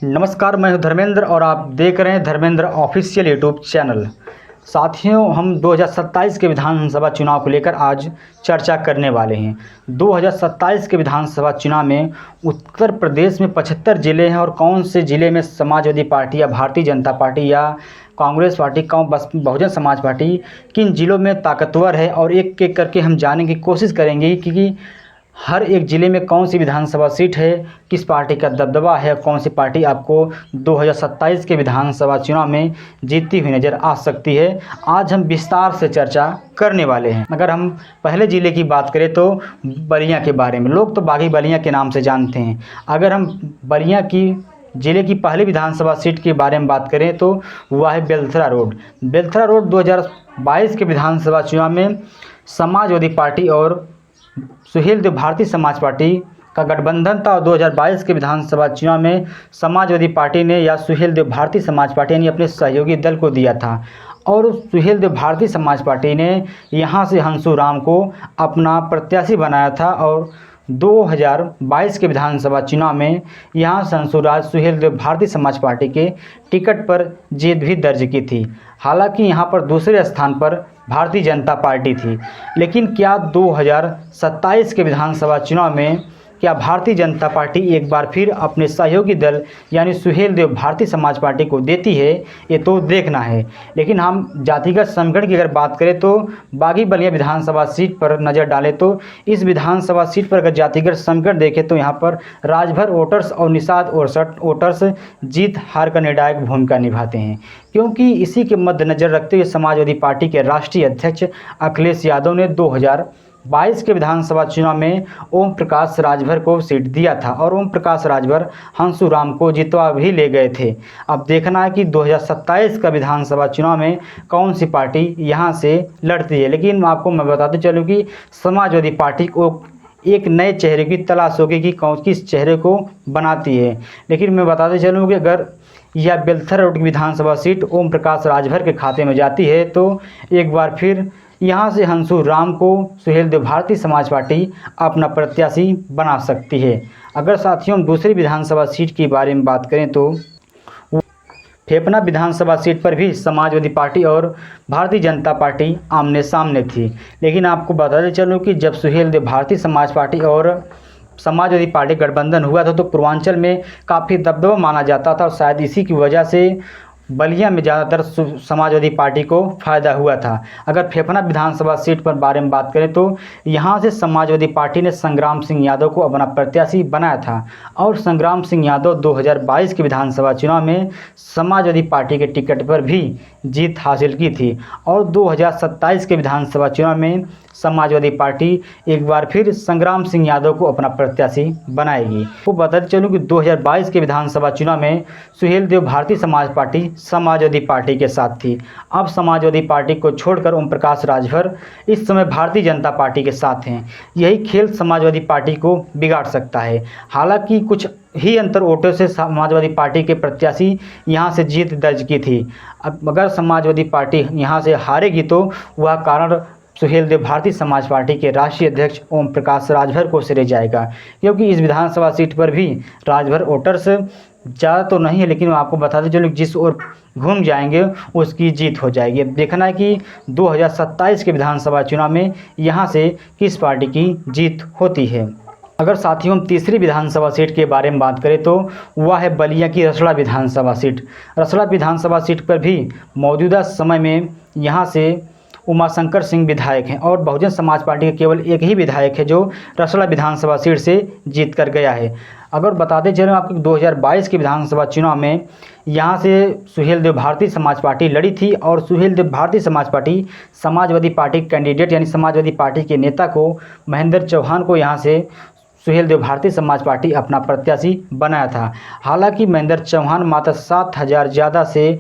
नमस्कार, मैं हूं धर्मेंद्र और आप देख रहे हैं धर्मेंद्र ऑफिशियल यूट्यूब चैनल। साथियों, हम 2027 के विधानसभा चुनाव को लेकर आज चर्चा करने वाले हैं। 2027 के विधानसभा चुनाव में उत्तर प्रदेश में 75 ज़िले हैं और कौन से ज़िले में समाजवादी पार्टी या भारतीय जनता पार्टी या कांग्रेस पार्टी बहुजन समाज पार्टी किन ज़िलों में ताकतवर है और एक एक करके हम जानने की कोशिश करेंगे कि हर एक ज़िले में कौन सी विधानसभा सीट है, किस पार्टी का दबदबा है, कौन सी पार्टी आपको 2027 के विधानसभा चुनाव में जीतती हुई नज़र आ सकती है। आज हम विस्तार से चर्चा करने वाले हैं। अगर हम पहले ज़िले की बात करें तो बलिया के बारे में, लोग तो बागी बलिया के नाम से जानते हैं। अगर हम बलिया की ज़िले की पहली विधानसभा सीट के बारे में बात करें तो वह है बेलथरा रोड। बेलथरा रोड 2022 के विधानसभा चुनाव में समाजवादी पार्टी और सुहेल देव भारतीय समाज पार्टी का गठबंधन था और 2022 के विधानसभा चुनाव में समाजवादी पार्टी ने या सुहेल देव भारतीय समाज पार्टी ने अपने सहयोगी दल को दिया था और उस सुहेल देव भारतीय समाज पार्टी ने यहां से हंसू राम को अपना प्रत्याशी बनाया था और 2022 के विधानसभा चुनाव में यहाँ से हंसुराज सुहेल देव भारतीय समाज पार्टी के टिकट पर जीत भी दर्ज की थी। हालांकि यहाँ पर दूसरे स्थान पर भारतीय जनता पार्टी थी। लेकिन क्या 2027 के विधानसभा चुनाव में क्या भारतीय जनता पार्टी एक बार फिर अपने सहयोगी दल यानी सुहेल देव भारतीय समाज पार्टी को देती है, ये तो देखना है। लेकिन हम जातिगत समीकरण की अगर बात करें तो बागी बलिया विधानसभा सीट पर नज़र डालें तो इस विधानसभा सीट पर अगर जातिगत समीकरण देखें तो यहाँ पर राजभर वोटर्स और निषाद वोटर्स जीत हार का निर्णायक भूमिका निभाते हैं, क्योंकि इसी के मद्देनज़र रखते हुए समाजवादी पार्टी के राष्ट्रीय अध्यक्ष अखिलेश यादव ने 2022 के विधानसभा चुनाव में ओम प्रकाश राजभर को सीट दिया था और ओम प्रकाश राजभर हंसू राम को जितवा भी ले गए थे। अब देखना है कि 2027 का विधानसभा चुनाव में कौन सी पार्टी यहां से लड़ती है। लेकिन आपको मैं बताते चलूँ कि समाजवादी पार्टी को एक नए चेहरे की तलाश होगी कि कौन किस चेहरे को बनाती है। लेकिन मैं बताते चलूँ कि अगर यह बेलथरा रोड की विधानसभा सीट ओम प्रकाश राजभर के खाते में जाती है तो एक बार फिर यहाँ से हंसू राम को सुहेल देव भारतीय समाज पार्टी अपना प्रत्याशी बना सकती है। अगर साथियों हम दूसरी विधानसभा सीट के बारे में बात करें तो फेफना विधानसभा सीट पर भी समाजवादी पार्टी और भारतीय जनता पार्टी आमने सामने थी। लेकिन आपको बताते चलूँ कि जब सुहेल देव भारतीय समाज पार्टी और समाजवादी पार्टी गठबंधन हुआ था तो पूर्वांचल में काफ़ी दबदबा माना जाता था और शायद इसी की वजह से बलिया में ज़्यादातर समाजवादी पार्टी को फ़ायदा हुआ था। अगर फेफना विधानसभा सीट पर बारे में बात करें तो यहाँ से समाजवादी पार्टी ने संग्राम सिंह यादव को अपना प्रत्याशी बनाया था और संग्राम सिंह यादव 2022 के विधानसभा चुनाव में समाजवादी पार्टी के टिकट पर भी जीत हासिल की थी और 2027 के विधानसभा चुनाव में समाजवादी पार्टी एक बार फिर संग्राम सिंह यादव को अपना प्रत्याशी बनाएगी। तो बताते चलूँ कि 2022 के विधानसभा चुनाव में सुहेल देव भारतीय समाज पार्टी समाजवादी पार्टी के साथ थी। अब समाजवादी पार्टी को छोड़कर ओम प्रकाश राजभर इस समय भारतीय जनता पार्टी के साथ हैं। यही खेल समाजवादी पार्टी को बिगाड़ सकता है। हालांकि कुछ ही अंतर वोटों से समाजवादी पार्टी के प्रत्याशी यहां से जीत दर्ज की थी। अब अगर समाजवादी पार्टी यहां से हारेगी तो वह कारण सुहेल देव भारतीय समाज पार्टी के राष्ट्रीय अध्यक्ष ओम प्रकाश राजभर को सिरे जाएगा, क्योंकि इस विधानसभा सीट पर भी राजभर वोटर्स ज़्यादा तो नहीं है, लेकिन आपको बताते चलो जिस ओर घूम जाएंगे उसकी जीत हो जाएगी। अब देखना है कि 2027 के विधानसभा चुनाव में यहाँ से किस पार्टी की जीत होती है। अगर साथियों हम तीसरी विधानसभा सीट के बारे में बात करें तो वह है बलिया की रसड़ा विधानसभा सीट। रसड़ा विधानसभा सीट पर भी मौजूदा समय में यहाँ से उमाशंकर सिंह विधायक हैं और बहुजन समाज पार्टी के केवल एक ही विधायक है जो रसड़ा विधानसभा सीट से जीत कर गया है। अगर बताते चलें आपको 2022 के विधानसभा चुनाव में यहाँ से सुहेल देव भारतीय समाज पार्टी लड़ी थी और Suhel Dev Bharatiya Samaj party Samajwadi party candidate यानी समाजवादी पार्टी के नेता को महेंद्र चौहान को यहाँ से सुहेल देव भारतीय समाज पार्टी अपना प्रत्याशी बनाया था। हालांकि महेंद्र चौहान मात्र 7,000 ज़्यादा से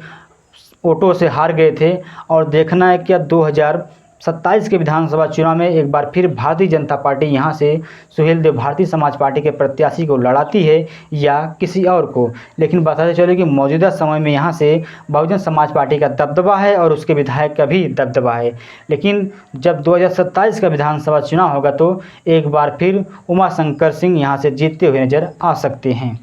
वोटों से हार गए थे और देखना है क्या 2027 के विधानसभा चुनाव में एक बार फिर भारतीय जनता पार्टी यहां से सुहेल देव भारतीय समाज पार्टी के प्रत्याशी को लड़ाती है या किसी और को। लेकिन बताते चले कि मौजूदा समय में यहां से बहुजन समाज पार्टी का दबदबा है और उसके विधायक का भी दबदबा है। लेकिन जब 2027 का विधानसभा चुनाव होगा तो एक बार फिर उमाशंकर सिंह यहां से जीतते हुए नजर आ सकते हैं।